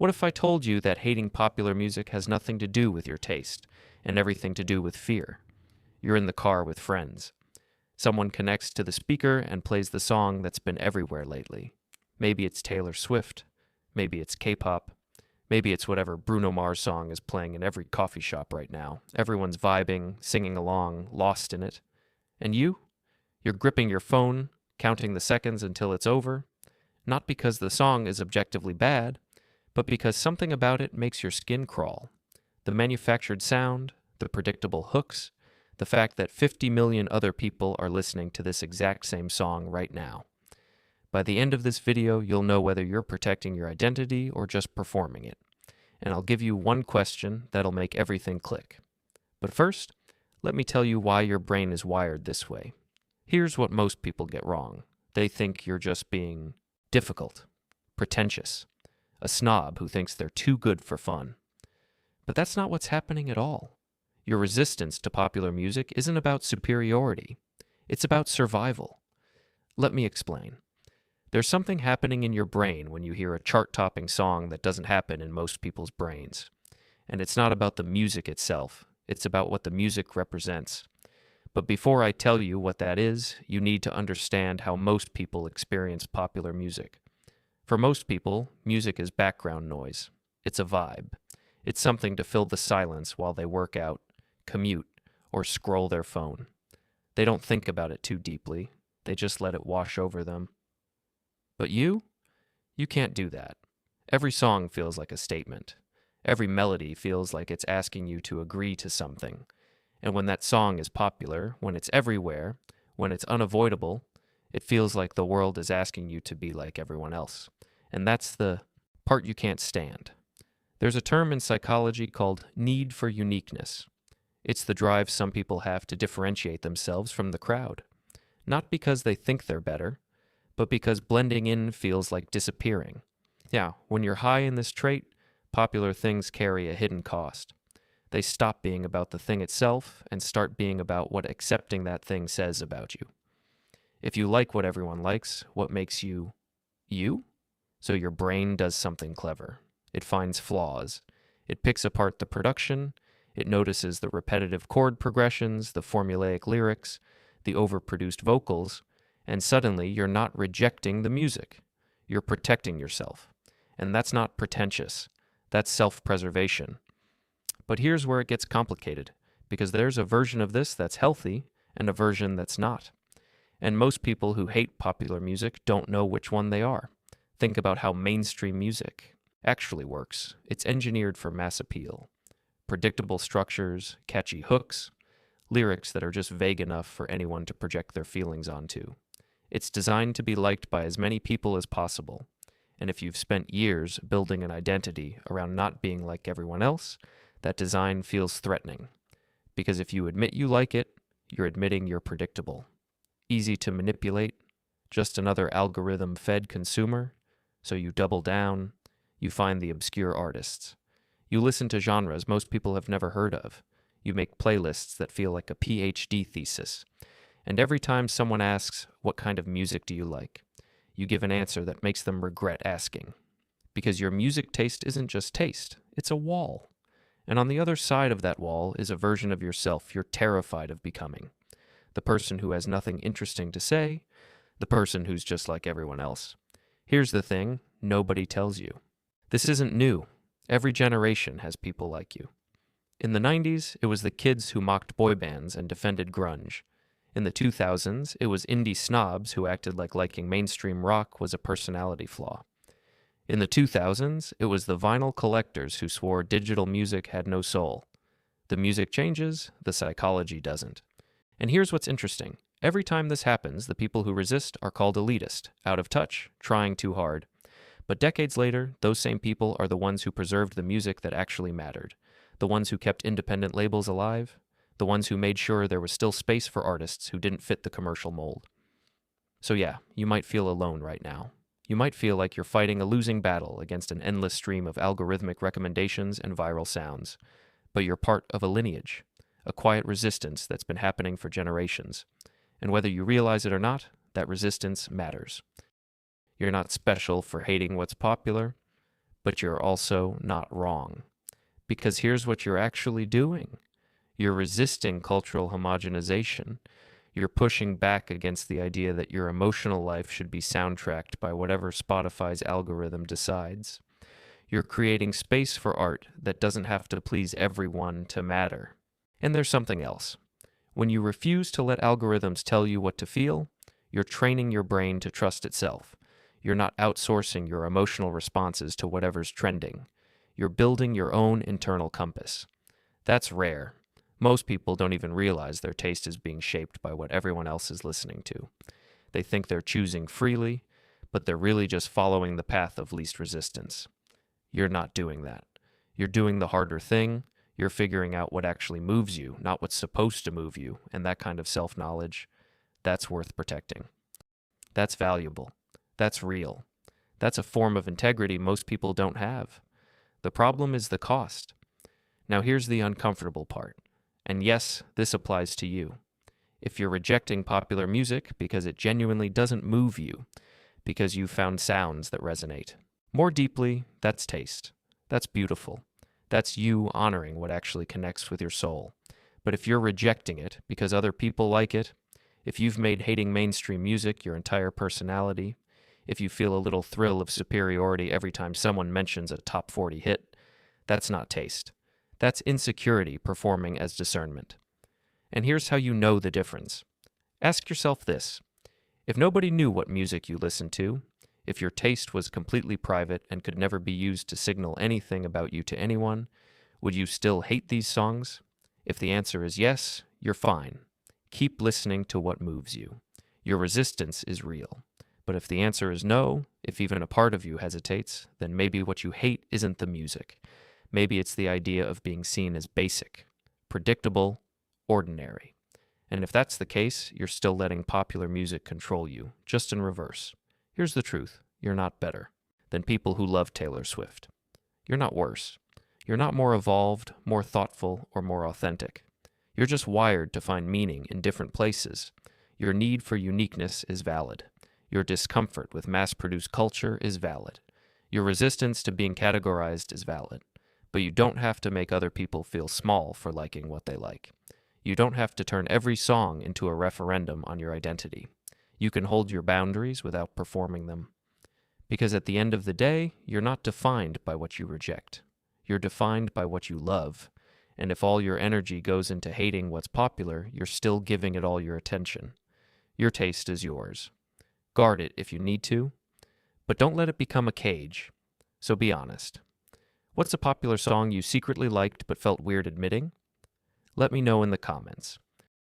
What if I told you that hating popular music has nothing to do with your taste and everything to do with fear? You're in the car with friends. Someone connects to the speaker and plays the song that's been everywhere lately. Maybe it's Taylor Swift. Maybe it's K-pop. Maybe it's whatever Bruno Mars song is playing in every coffee shop right now. Everyone's vibing, singing along, lost in it. And you? You're gripping your phone, counting the seconds until it's over, not because the song is objectively bad, but because something about it makes your skin crawl. The manufactured sound, the predictable hooks, the fact that 50 million other people are listening to this exact same song right now. By the end of this video, you'll know whether you're protecting your identity or just performing it. And I'll give you one question that'll make everything click. But first, let me tell you why your brain is wired this way. Here's what most people get wrong. They think you're just being difficult, pretentious, a snob who thinks they're too good for fun. But that's not what's happening at all. Your resistance to popular music isn't about superiority. It's about survival. Let me explain. There's something happening in your brain when you hear a chart-topping song that doesn't happen in most people's brains. And it's not about the music itself. It's about what the music represents. But before I tell you what that is, you need to understand how most people experience popular music. For most people, music is background noise. It's a vibe. It's something to fill the silence while they work out, commute, or scroll their phone. They don't think about it too deeply. They just let it wash over them. But you can't do that. Every song feels like a statement. Every melody feels like it's asking you to agree to something. And when that song is popular, when it's everywhere, when it's unavoidable, it feels like the world is asking you to be like everyone else. And that's the part you can't stand. There's a term in psychology called need for uniqueness. It's the drive some people have to differentiate themselves from the crowd. Not because they think they're better, but because blending in feels like disappearing. Yeah, when you're high in this trait, popular things carry a hidden cost. They stop being about the thing itself and start being about what accepting that thing says about you. If you like what everyone likes, what makes you you? So your brain does something clever. It finds flaws. It picks apart the production. It notices the repetitive chord progressions, the formulaic lyrics, the overproduced vocals, and suddenly you're not rejecting the music. You're protecting yourself. And that's not pretentious. That's self-preservation. But here's where it gets complicated, because there's a version of this that's healthy and a version that's not. And most people who hate popular music don't know which one they are. Think about how mainstream music actually works. It's engineered for mass appeal. Predictable structures, catchy hooks, lyrics that are just vague enough for anyone to project their feelings onto. It's designed to be liked by as many people as possible. And if you've spent years building an identity around not being like everyone else, that design feels threatening. Because if you admit you like it, you're admitting you're predictable. Easy to manipulate, just another algorithm-fed consumer, so you double down, you find the obscure artists. You listen to genres most people have never heard of. You make playlists that feel like a PhD thesis. And every time someone asks, what kind of music do you like? You give an answer that makes them regret asking. Because your music taste isn't just taste, it's a wall. And on the other side of that wall is a version of yourself you're terrified of becoming. The person who has nothing interesting to say, the person who's just like everyone else. Here's the thing, nobody tells you. This isn't new. Every generation has people like you. In the 90s, it was the kids who mocked boy bands and defended grunge. In the 2000s, it was indie snobs who acted like liking mainstream rock was a personality flaw. In the 2000s, it was the vinyl collectors who swore digital music had no soul. The music changes, the psychology doesn't. And here's what's interesting. Every time this happens, the people who resist are called elitist, out of touch, trying too hard. But decades later, those same people are the ones who preserved the music that actually mattered, the ones who kept independent labels alive, the ones who made sure there was still space for artists who didn't fit the commercial mold. So yeah, you might feel alone right now. You might feel like you're fighting a losing battle against an endless stream of algorithmic recommendations and viral sounds. But you're part of a lineage, a quiet resistance that's been happening for generations. And whether you realize it or not, that resistance matters. You're not special for hating what's popular, but you're also not wrong. Because here's what you're actually doing. You're resisting cultural homogenization. You're pushing back against the idea that your emotional life should be soundtracked by whatever Spotify's algorithm decides. You're creating space for art that doesn't have to please everyone to matter. And there's something else. When you refuse to let algorithms tell you what to feel, you're training your brain to trust itself. You're not outsourcing your emotional responses to whatever's trending. You're building your own internal compass. That's rare. Most people don't even realize their taste is being shaped by what everyone else is listening to. They think they're choosing freely, but they're really just following the path of least resistance. You're not doing that. You're doing the harder thing. You're figuring out what actually moves you, not what's supposed to move you, and that kind of self-knowledge, that's worth protecting. That's valuable. That's real. That's a form of integrity most people don't have. The problem is the cost. Now here's the uncomfortable part. And yes, this applies to you. If you're rejecting popular music because it genuinely doesn't move you, because you've found sounds that resonate more deeply, that's taste. That's beautiful. That's you honoring what actually connects with your soul. But if you're rejecting it because other people like it, if you've made hating mainstream music your entire personality, if you feel a little thrill of superiority every time someone mentions a top 40 hit, that's not taste. That's insecurity performing as discernment. And here's how you know the difference. Ask yourself this. If nobody knew what music you listened to, if your taste was completely private and could never be used to signal anything about you to anyone, would you still hate these songs? If the answer is yes, you're fine. Keep listening to what moves you. Your resistance is real. But if the answer is no, if even a part of you hesitates, then maybe what you hate isn't the music. Maybe it's the idea of being seen as basic, predictable, ordinary. And if that's the case, you're still letting popular music control you, just in reverse. Here's the truth. You're not better than people who love Taylor Swift. You're not worse. You're not more evolved, more thoughtful, or more authentic. You're just wired to find meaning in different places. Your need for uniqueness is valid. Your discomfort with mass-produced culture is valid. Your resistance to being categorized is valid. But you don't have to make other people feel small for liking what they like. You don't have to turn every song into a referendum on your identity. You can hold your boundaries without performing them. Because at the end of the day, you're not defined by what you reject. You're defined by what you love. And if all your energy goes into hating what's popular, you're still giving it all your attention. Your taste is yours. Guard it if you need to, but don't let it become a cage. So be honest. What's a popular song you secretly liked but felt weird admitting? Let me know in the comments.